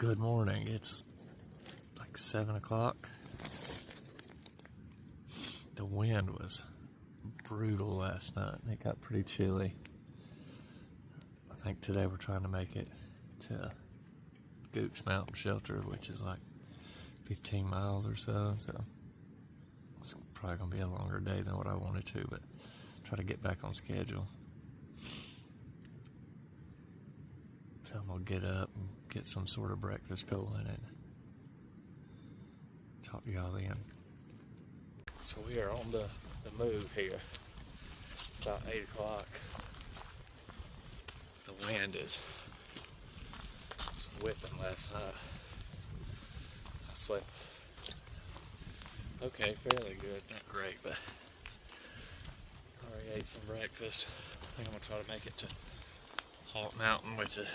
Good morning. It's like 7 o'clock. The wind was brutal last night and it got pretty chilly. I think today we're trying to make it to Gooch Mountain Shelter, which is like 15 miles or so. So it's probably gonna be a longer day than what I wanted to, but try to get back on schedule. So I'm gonna get up and get some sort of breakfast going and talk to y'all then. So we are on the move here. It's about 8 o'clock. The wind is whipping last night. I slept okay, fairly good, not great, but already ate some breakfast. I think I'm gonna try to make it to Hawk Mountain, which is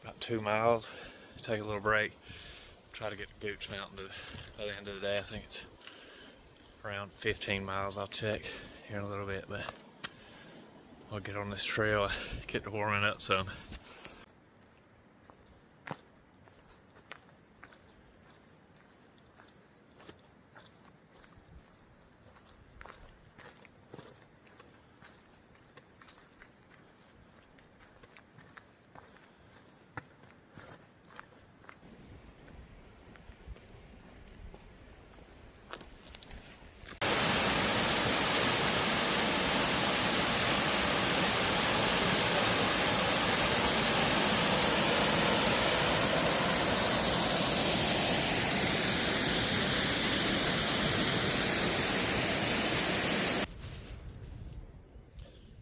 about 2 miles. Take a little break. Try to get to Gooch Mountain by the end of the day. I think it's around 15 miles. I'll check here in a little bit, but I'll get on this trail, get to warming up some.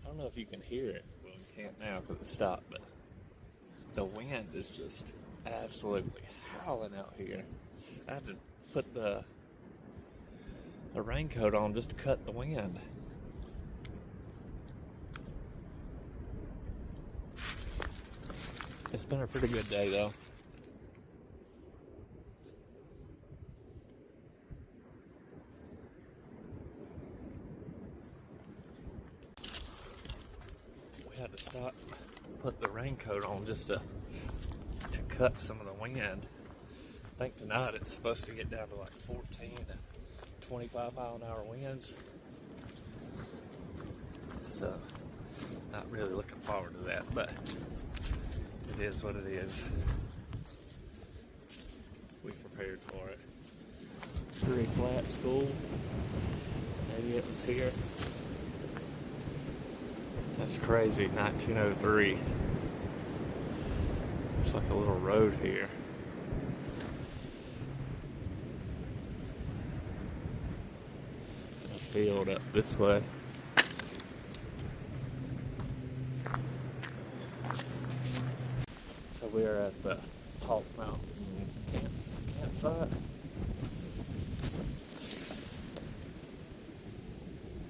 I don't know if you can hear it. Well, you can't now because it stopped, but the wind is just absolutely howling out here. I had to put the raincoat on just to cut the wind. It's been a pretty good day though. We had to stop, put the raincoat on just to cut some of the wind. I think tonight it's supposed to get down to like 14 to 25 mile an hour winds. So, not really looking forward to that, but it is what it is. We prepared for it. Pretty flat school. Maybe it was here. That's crazy, 1903. There's like a little road here. A field up this way. So we're at the Hawk Mountain campsite.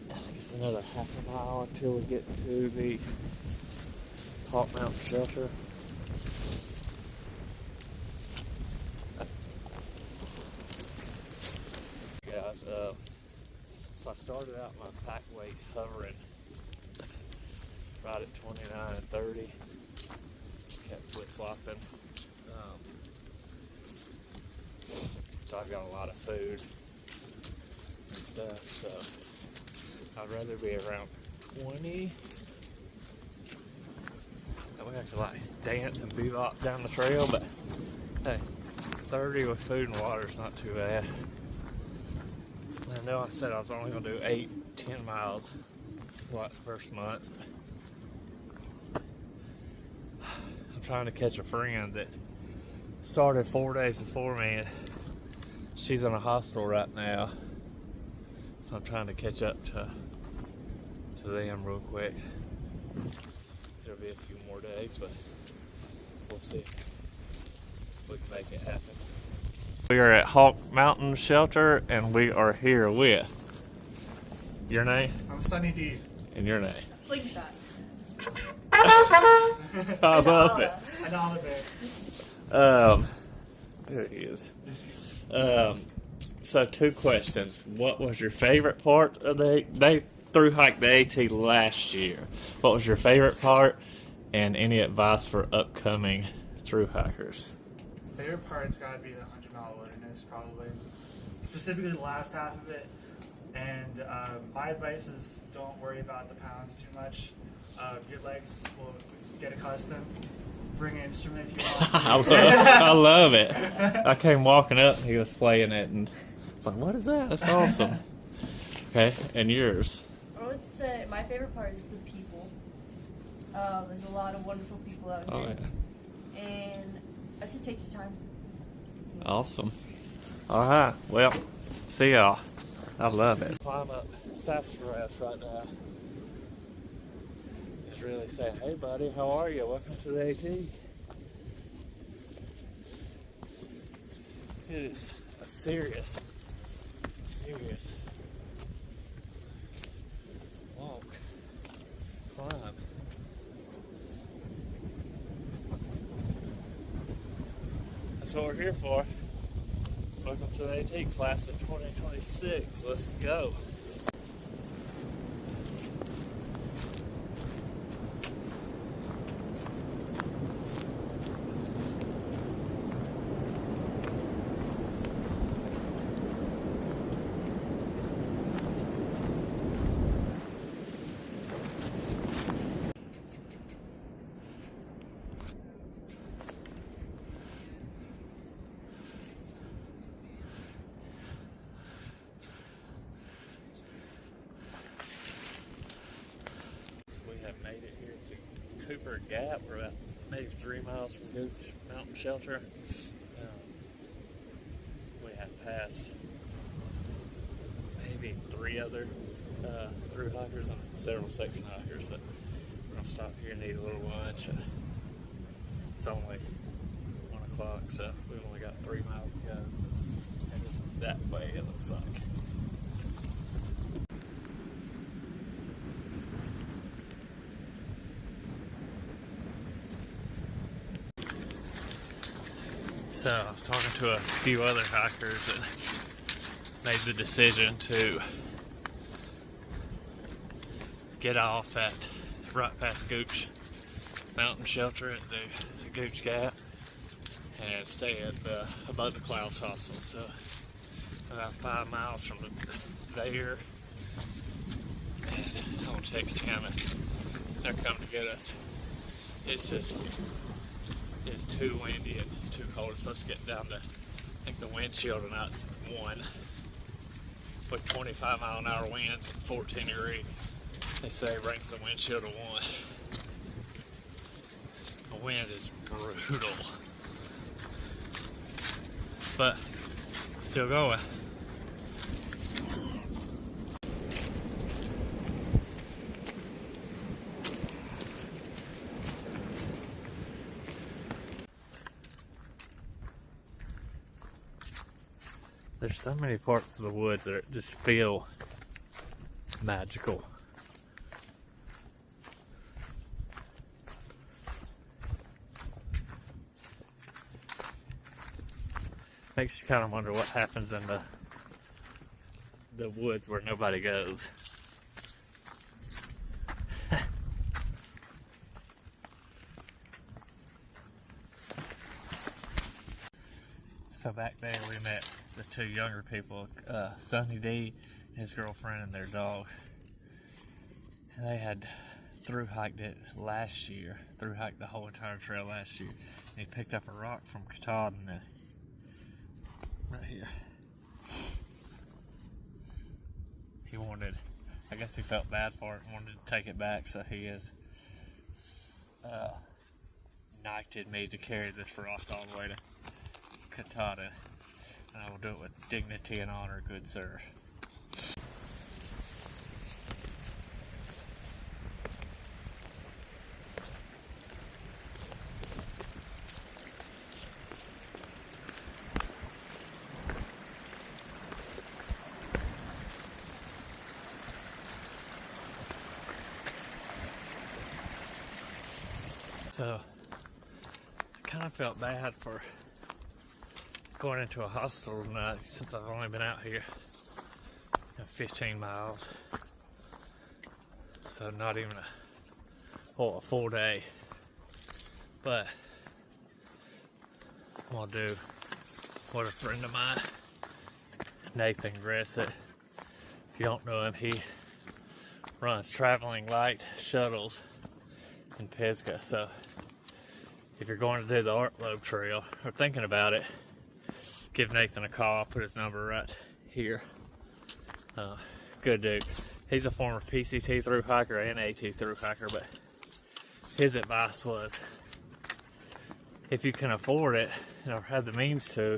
I guess another half a mile until we get to the Hawk Mountain Shelter. Guys, so I started out my pack weight hovering right at 29 and 30. Kept flip-flopping. So I've got a lot of food and stuff, so I'd rather be around 20. That way I could like dance and bebop down the trail, but hey, 30 with food and water is not too bad. I know I said I was only going to do 8-10 miles like the first month. I'm trying to catch a friend that started 4 days before me, and she's in a hostel right now. So I'm trying to catch up to them real quick. It'll be a few more days, but we'll see if we can make it happen. We are at Hawk Mountain Shelter, and we are here with your name? I'm Sunny D. And your name? Slingshot. I love it. An olive. There he is. So 2 questions. What was your favorite part of they thru hiked the AT last year? What was your favorite part, and any advice for upcoming thru hikers? Favorite part's gotta be the 100-mile wilderness, probably. Specifically the last half of it. And my advice is don't worry about the pounds too much. Your legs will get accustomed. Bring an instrument if you want to. I love it. I came walking up and he was playing it and I was like, what is that? That's awesome. Okay, and yours? I would say my favorite part is the people. There's a lot of wonderful people out here. Oh, yeah. And I say take your time. Awesome. All right. Well, see y'all. I love it. Climb up Sassafras right now. Just really saying, hey buddy, how are you? Welcome to the AT. It is a serious walk, climb. That's what we're here for. Welcome to the AT class of 2026. Let's go. Made it here to Gooch Gap. We're about maybe 3 miles from Gooch Mountain Shelter. We have passed maybe 3 other thru hikers and several section hikers, but we're gonna stop here and eat a little lunch. It's only 1 o'clock, so we've only got 3 miles to go. And that way it looks like. So I was talking to a few other hikers that made the decision to get off at right past Gooch Mountain Shelter at the Gooch Gap and stay at the Above the Clouds hostel. So about 5 miles from there, and I'll text him and they're coming to get us. It's too windy and too cold. It's supposed to get down to, I think the wind chill tonight's 1 with 25-mile-an-hour winds and 14 degrees. They say it brings the wind chill to 1. The wind is brutal, but still going. There's so many parts of the woods that just feel magical. Makes you kind of wonder what happens in the woods where nobody goes. So back there we met the 2 younger people, Sonny D, his girlfriend, and their dog. And they had thru hiked it last year, thru hiked the whole entire trail last year. And he picked up a rock from Katahdin right here. He wanted, I guess he felt bad for it and wanted to take it back, so he has knighted me to carry this rock all the way to Katahdin, and I will do it with dignity and honor, good sir. So I kind of felt bad for going into a hostel tonight since I've only been out here 15 miles, so not even a full day. But I'm gonna do what a friend of mine, Nathan Gressett, if you don't know him, he runs traveling light shuttles in Pisgah. So if you're going to do the Artlobe Trail or thinking about it, give Nathan a call. I'll put his number right here. Good dude. He's a former PCT thru hiker and AT thru hiker, but his advice was, if you can afford it, or have the means to,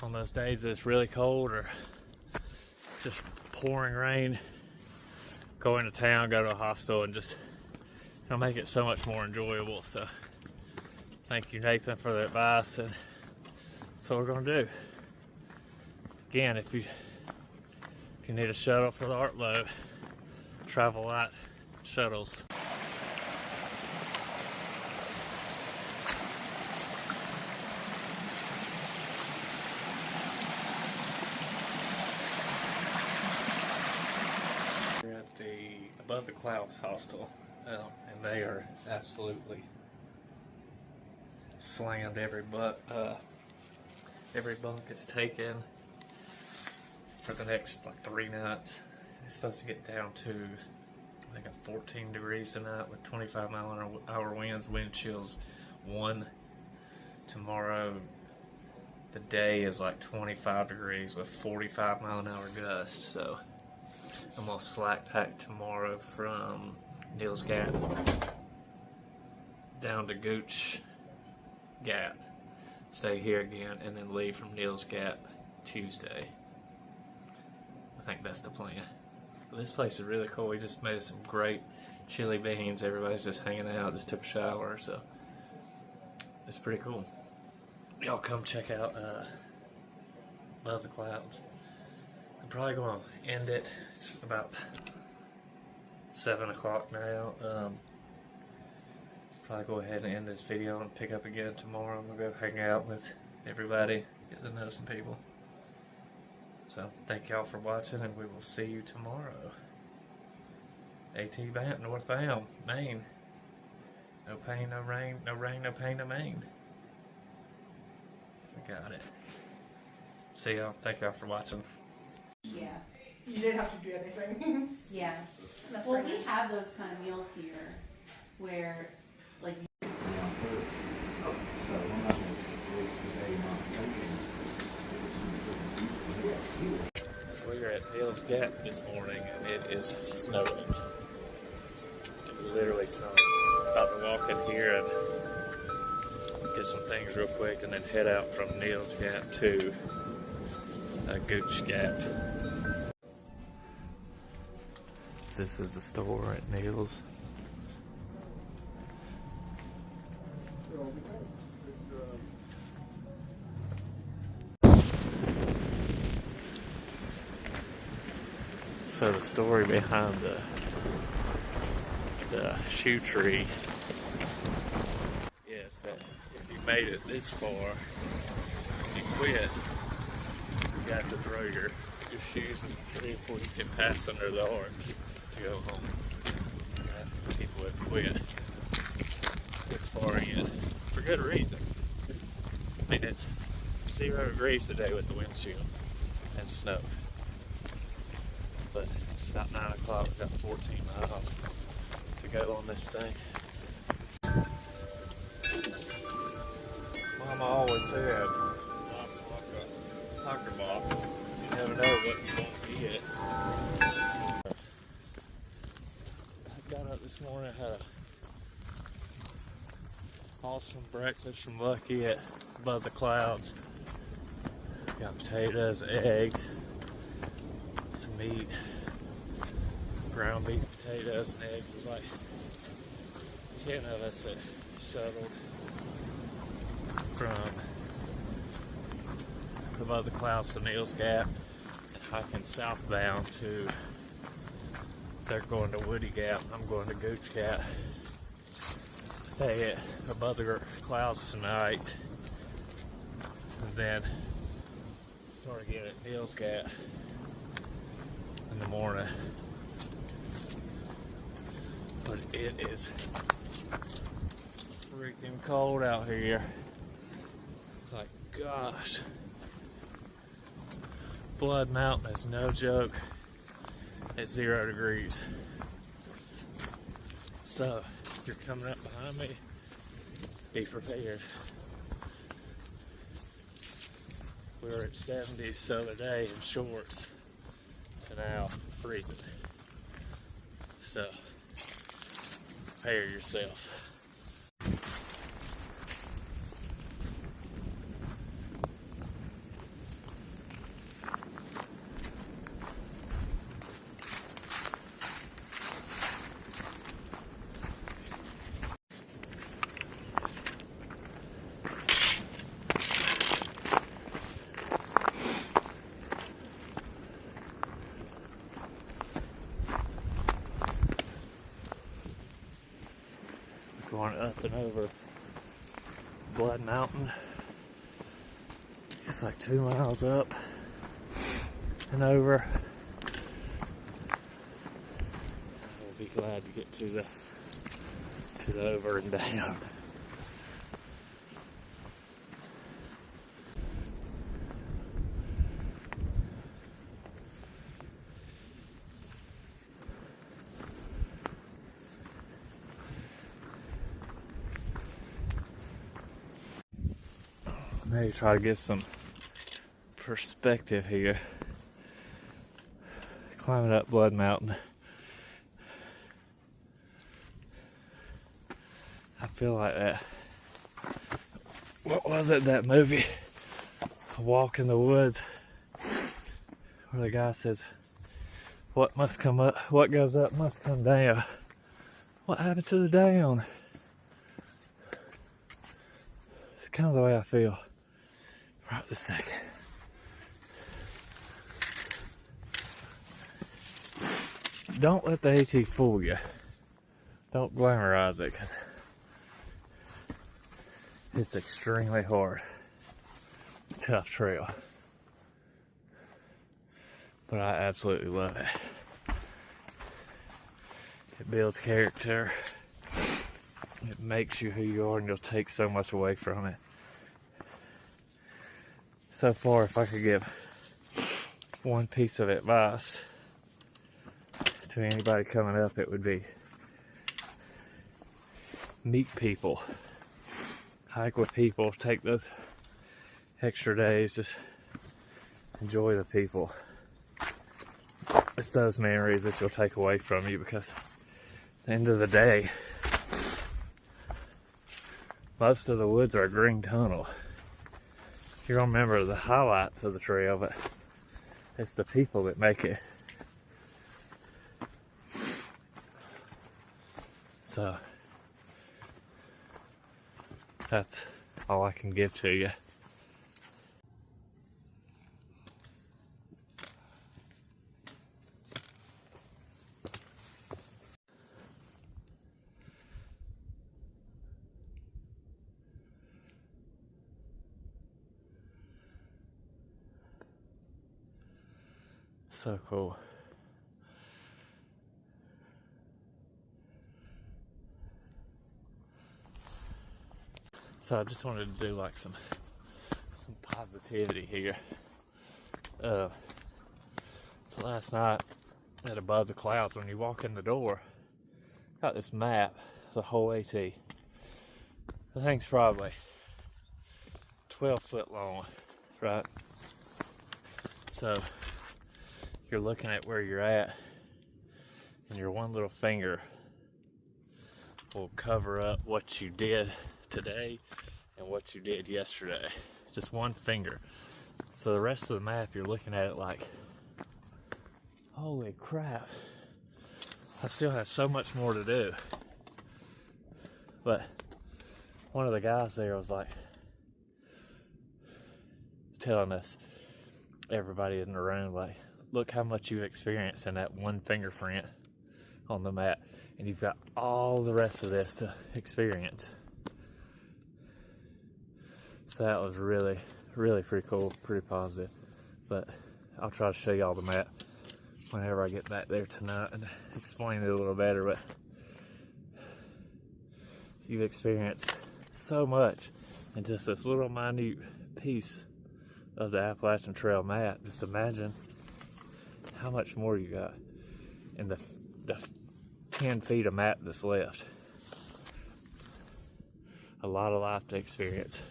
on those days it's really cold or just pouring rain, go into town, go to a hostel, and just it'll make it so much more enjoyable. So thank you, Nathan, for the advice, and that's what we're gonna do. Again, if you need a shuttle for the Artlobe, travel light shuttles. We're at the Above the Clouds hostel, and they are absolutely slammed. Every bunk is taken for the next like 3 nights. It's supposed to get down to I think 14 degrees tonight with 25-mile-an-hour winds, wind chills 1. Tomorrow the day is like 25 degrees with 45-mile-an-hour gusts. So I'm gonna slack pack tomorrow from Neals Gap down to Gooch Gap, stay here again, and then leave from Neals Gap Tuesday. I think that's the plan. But this place is really cool. We just made some great chili beans. Everybody's just hanging out, just took a shower, so it's pretty cool. Y'all come check out Above the Clouds. I'm probably going to end it. It's about 7 o'clock now. Probably go ahead and end this video and pick up again tomorrow. I'm going to go hang out with everybody, get to know some people. So thank y'all for watching, and we will see you tomorrow. AT bound, northbound, Maine. No pain, no rain, no rain, no pain, no Maine. I got it. See y'all. Thank y'all for watching. Yeah. You didn't have to do anything. Yeah. That's Well, very we nice. have those kind of meals here where, like, So we are at Neals Gap this morning, and it is snowing. Literally snowing. About to walk in here and get some things real quick, and then head out from Neals Gap to Gooch Gap. This is the store at Neals. So the story behind the shoe tree is that if you made it this far, you quit, you have to throw your shoes in the tree before you can pass under the arch to go home. People have quit this far in for good reason. I mean, it's 0 degrees today with the wind chill and snow. But it's about 9 o'clock. We've got 14 miles to go on this thing. Mama always said, life's like a locker box. You never know what you're going to get. I got up this morning, had a awesome breakfast from Lucky at Above the Clouds. Got potatoes, eggs, some meat, ground beef, potatoes, and eggs. It was like 10 of us that shuttled from Above the Clouds to Neals Gap and hiking southbound to, they're going to Woody Gap, I'm going to Gooch Gap. Stay at Above the Clouds tonight, and then start again at Neals Gap in the morning. But it is freaking cold out here. gosh. Blood Mountain is no joke at 0 degrees. So, if you're coming up behind me, be prepared. We were at 70s the other day in shorts to now freezing. So, prepare yourself. Going up and over Blood Mountain. It's like 2 miles up and over. I'll be glad to get to the over and down. Maybe try to get some perspective here. Climbing up Blood Mountain. I feel like that. What was it, that movie? A Walk in the Woods, where the guy says, what must come up, what goes up must come down. What happened to the down? It's kind of the way I feel right this second. Don't let the AT fool you. Don't glamorize it, because it's extremely hard. Tough trail. But I absolutely love it. It builds character. It makes you who you are, and you'll take so much away from it. So far, if I could give one piece of advice to anybody coming up, it would be meet people, hike with people, take those extra days, just enjoy the people. It's those memories that you'll take away from you, because at the end of the day, most of the woods are a green tunnel. You're gonna remember the highlights of the trail, but it's the people that make it. So that's all I can give to you. So cool. So I just wanted to do like some positivity here. So last night at Above the Clouds, when you walk in the door, got this map, the whole AT. The thing's probably 12 foot long, right? So you're looking at where you're at, and your one little finger will cover up what you did today and what you did yesterday. Just one finger. So the rest of the map, you're looking at it like, holy crap, I still have so much more to do. But one of the guys there was like telling us, everybody in the room, like, look how much you've experienced in that one fingerprint on the map, and you've got all the rest of this to experience. So that was really, really pretty cool, pretty positive. But I'll try to show y'all the map whenever I get back there tonight and explain it a little better. But you've experienced so much And just this little minute piece of the Appalachian Trail map. Just imagine how much more you got in the 10 feet of map that's left. A lot of life to experience.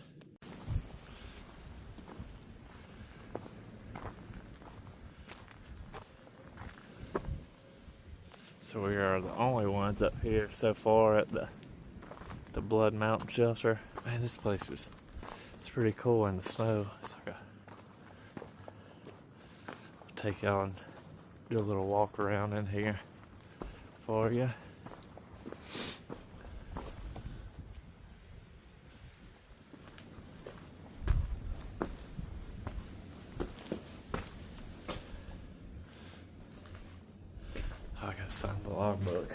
So we are the only ones up here so far at the Blood Mountain Shelter. Man, this place is it's pretty cool in the snow. It's like I'll take y'all and do a little walk around in here for you. I gotta sign the logbook.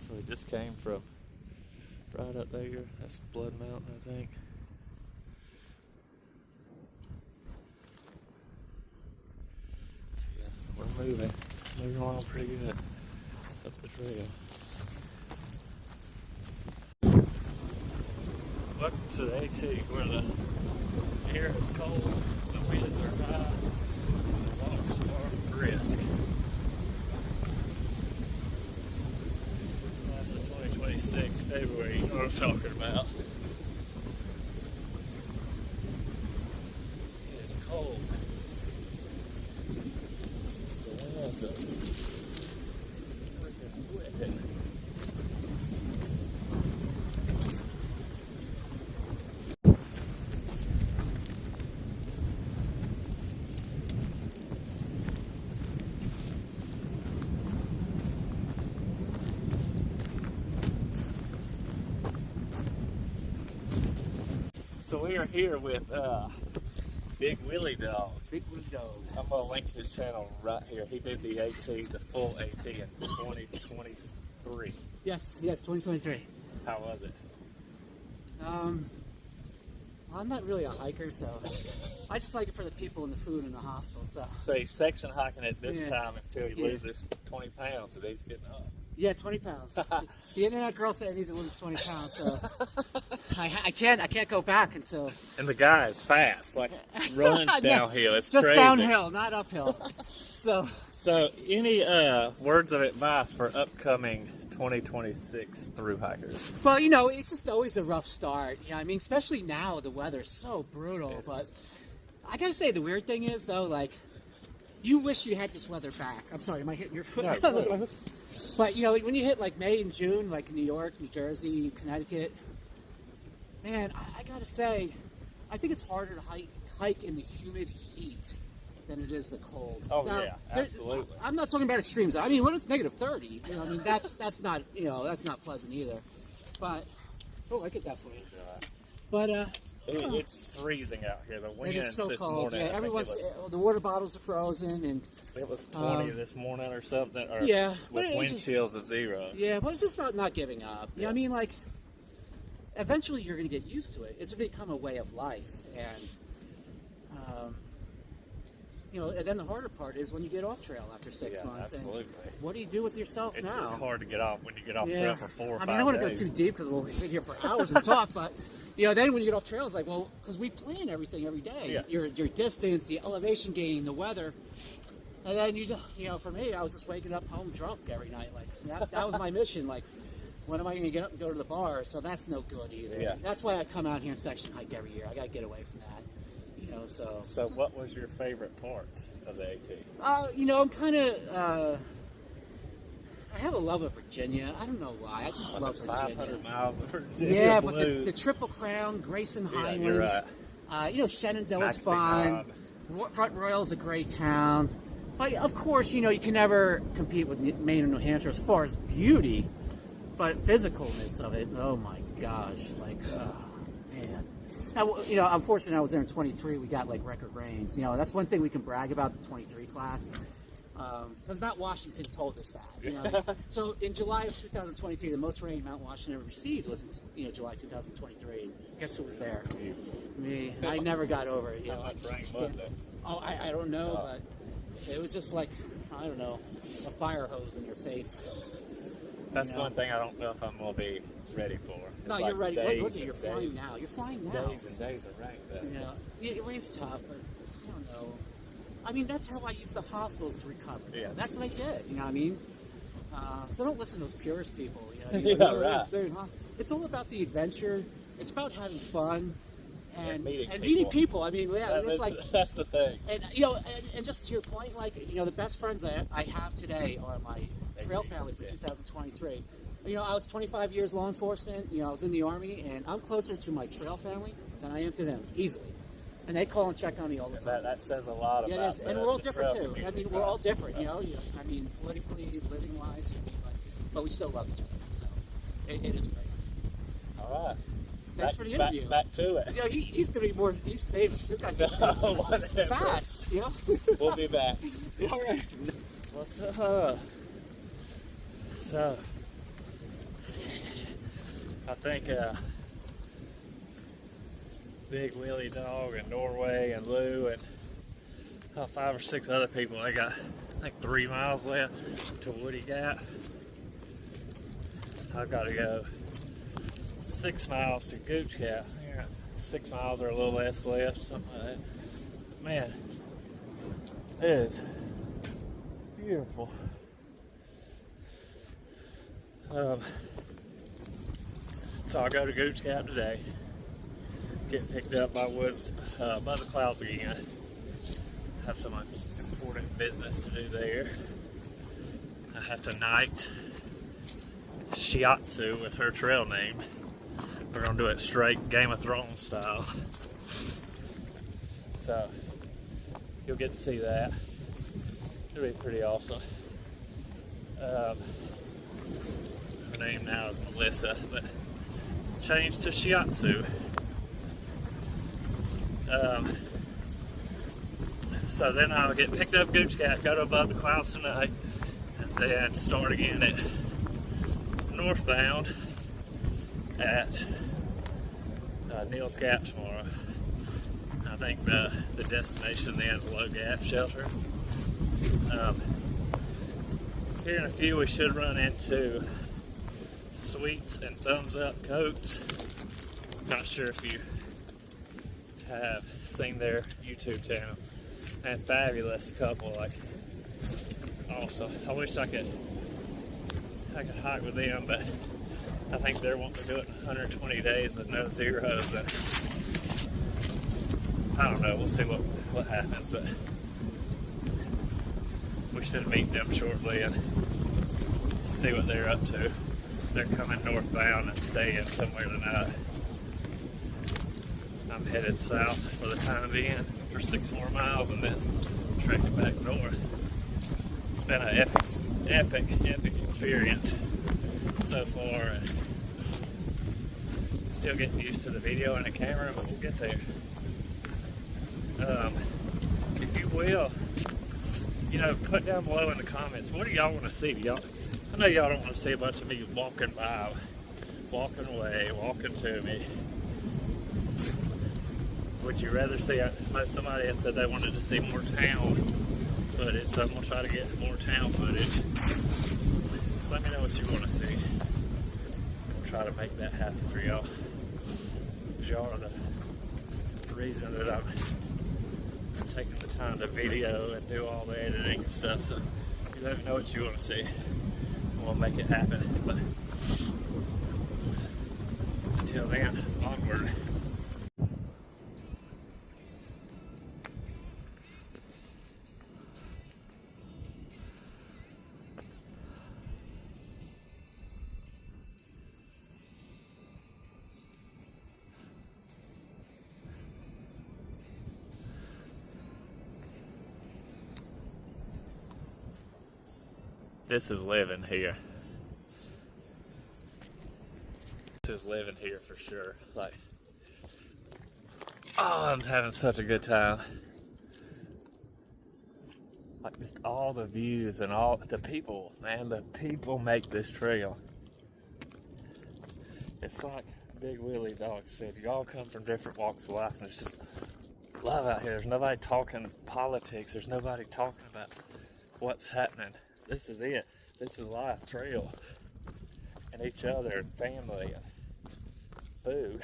So we just came from right up there. That's Blood Mountain, I think. So yeah, we're moving along pretty good up the trail. Welcome to the AT, where the air is cold, the winds are high, and the walks are brisk. That's the 2026 February, you know what I'm talking about. It's cold. The winds are freaking whipping. So we are here with Big Willie Dog. Big Willie Dog. I'm gonna link his channel right here. He did the AT, the full AT in 2023. Yes, 2023. How was it? Well, I'm not really a hiker, so I just like it for the people and the food in the hostel. So he's section hiking it this Yeah. time until he Yeah. loses 20 pounds, and he's getting up. Yeah, 20 pounds. The internet girl said I need to lose 20 pounds, so I can't go back until And the guy is fast, like runs Yeah, downhill. It's just crazy. downhill, not uphill. So any words of advice for upcoming 2026 thru hikers? Well, it's just always a rough start. I mean, especially now the weather's so brutal. It But is. I gotta say, the weird thing is though, like, you wish you had this weather back. I'm sorry, am I hitting your foot? No, Look at my foot. But when you hit like May and June, like in New York, New Jersey, Connecticut, man, I gotta say, I think it's harder to hike in the humid heat than it is the cold. Oh Now, yeah, absolutely. I'm not talking about extremes. I mean, when it's negative 30, I mean that's not that's not pleasant either. But I get that for you. But It's freezing out here. The it winds is so this cold. morning. I Yeah, think everyone's it the water bottles are frozen, and was 20 this morning or something, or yeah, but with it's wind just- chills of 0. yeah, but it's just about not giving up. Yeah. I mean, like, eventually you're going to get used to it. It's going to become a way of life, and and then the harder part is when you get off trail after 6 Yeah, months. absolutely. And what do you do with yourself It's now? hard to get off when you get off Yeah. trail for 4 or 5 I mean, I don't want to go days. too deep because we'll sit here for hours and talk, but then when you get off trail, it's like, well, because we plan everything every day. Yeah. Your distance, the elevation gain, the weather. And then for me, I was just waking up home drunk every night. Like that was my mission. Like, when am I going to get up and go to the bar? So that's no good either. Yeah. That's why I come out here and section hike every year. I got to get away from that. So what was your favorite part of the AT? I'm kind of. I have a love of Virginia. I don't know why. I just love Virginia. 500 miles of Virginia Yeah, but blues. the Triple Crown, Grayson Yeah, Highlands, you're right. Shenandoah's McNamee fine. Knob. Front Royal's a great town. But of course, you can never compete with Maine and New Hampshire as far as beauty, but physicalness of it. Oh my gosh, like, man. Now, I'm fortunate I was there in 23. We got like record rains. That's one thing we can brag about the 23 class. Because Mount Washington told us that. You know? So in July of 2023, the most rain Mount Washington ever received was in July 2023. Guess who was there? Me. And I never got over it. You know, How much rain was it? Oh, I don't know, but it was just like, I don't know, a fire hose in your face. That's one thing I don't know if I'm going to be ready for. It's No, like you're ready. days Look at you're and flying days. now. You're flying now. Days and days of rain. But You know, it rain's tough, but I don't know. I mean, that's how I use the hostels to recover. Yeah. That's what I did. You know what I mean? So don't listen to those purist people. You know, Yeah, "Oh, right. stay in hostel." It's all about the adventure. It's about having fun and meeting meeting people. people. I mean, yeah, it's like. that's the thing. And and just to your point, like the best friends I have today are my trail family for 2023. I was 25 years law enforcement. I was in the Army, and I'm closer to my trail family than I am to them easily. And they call and check on me all the time. That says a lot about Yeah, it is. And we're all the different trail too. I community. mean, we're all different. I mean, politically, living wise, but we still love each other. So it is great. All right. Thanks for the interview. Back to it. He's going to be more. He's famous. This guy's famous. Whatever. Fast. We'll be back. All right. What's up? So, I think Big Willie Dog and Norway and Lou and 5 or 6 other people, they got, I think, 3 miles left to Woody Gap. I've got to go 6 miles to Gooch Gap. 6 miles or a little less left, something like that. Man, it is beautiful. So I'll go to Gooch Gap today, get picked up by Woods, by the clouds again. Have some important business to do there. I have to knight Shiatsu with her trail name. We're gonna do it straight Game of Thrones style. So you'll get to see that. It'll be pretty awesome. Her name now is Melissa, but changed to Shiatsu. So then I'll get picked up Gooch Gap, go to Above the Clouds tonight, and then start again at northbound at Neals Gap tomorrow. I think the destination then is Low Gap Shelter. Here in a few we should run into Sweets and Thumbs Up Coats. Not sure if you have seen their YouTube channel. And fabulous couple, like awesome. I wish I could hike with them, but I think they're wanting to do it in 120 days with no zeros. And I don't know. We'll see what happens, but we should meet them shortly and see what they're up to. They're coming northbound and staying somewhere tonight. I'm headed south for the time being for 6 more miles and then trekking back north. It's been an epic experience so far. And still getting used to the video and the camera, but we'll get there. If you will, put down below in the comments, what do y'all want to see? I know y'all don't want to see a bunch of me walking by, walking away, walking to me. Would you rather see, somebody had said they wanted to see more town footage, so I'm going to try to get more town footage. Just let me know what you want to see. I'll try to make that happen for y'all. Y'all are the reason that I'm taking the time to video and do all the editing and stuff, so you let me know what you want to see. We'll make it happen. But until then, onward. This is living here. This is living here for sure. Like, oh, I'm having such a good time. Like just all the views and all the people, man, the people make this trail. It's like Big Willie Dog said, you all come from different walks of life, and it's just love out here. There's nobody talking politics. There's nobody talking about what's happening. This is it. This is life, trail, and each other, and family, and food.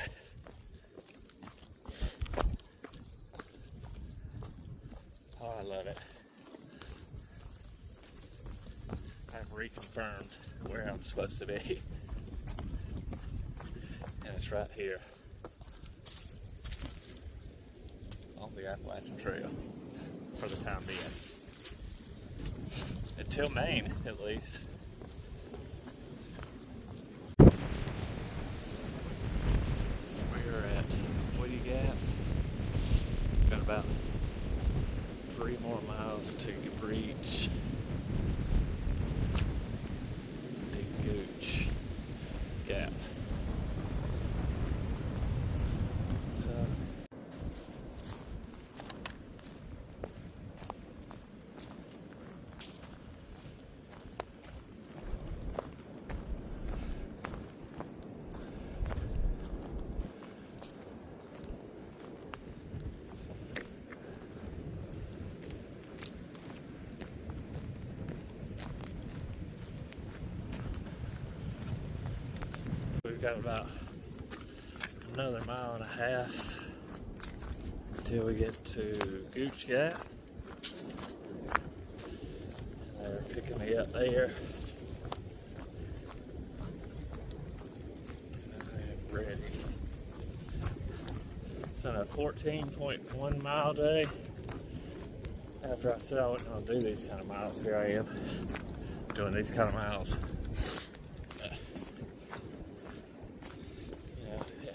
Oh, I love it. I've reconfirmed where I'm supposed to be. And it's right here on the Appalachian Trail for the time being. Until Maine, at least. So we're at Gooch Gap. Got about 3 more miles to reach Big Gooch Gap. We've got about another 1.5 miles until we get to Gooch Gap. They're picking me up there. I am ready. It's on a 14.1 mile day. After I said I wasn't going to do these kind of miles, here I am doing these kind of miles.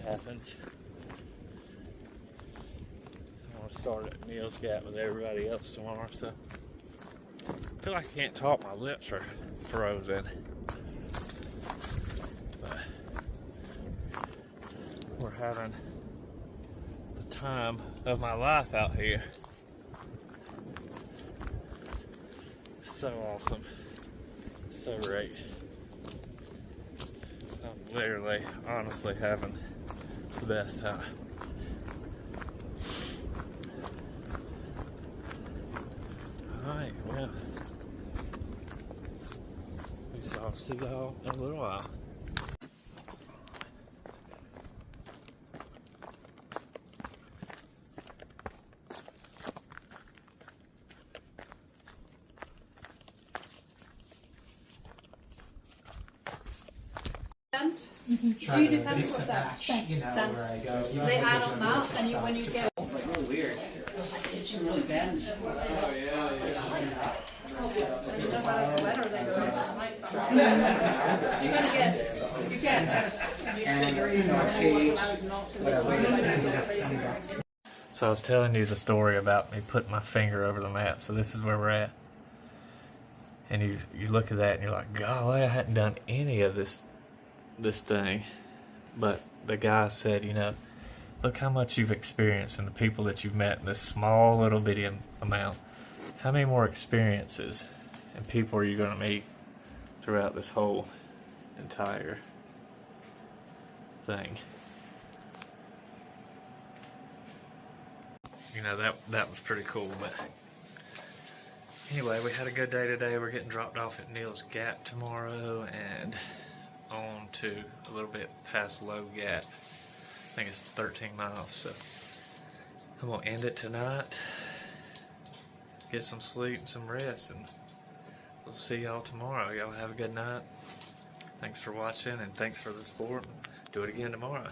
Happens. I want to start at Neals Gap with everybody else tomorrow, so I feel like I can't talk, my lips are frozen. But we're having the time of my life out here. So awesome. So great. I'm literally, honestly having the best time. Alright, well, I'll see y'all in a little while. Do you do fence? What's that? Sense. They add on that, and when you get. It's like really weird. It was like itching really bad. You know how it's wetter they go. You're gonna get. You can. So I was telling you the story about me putting my finger over the map. So this is where we're at. And you look at that and you're like, golly, I hadn't done any of this thing. But the guy said, you know, look how much you've experienced and the people that you've met in this small little bitty amount. How many more experiences and people are you going to meet throughout this whole entire thing? You know, that was pretty cool. But anyway, we had a good day today. We're getting dropped off at Neals Gap tomorrow and on to a little bit past Low Gap. I think it's 13 miles. So I'm gonna end it tonight, get some sleep and some rest, and we'll see y'all tomorrow. Y'all have a good night. Thanks for watching and thanks for the support. Do it again tomorrow.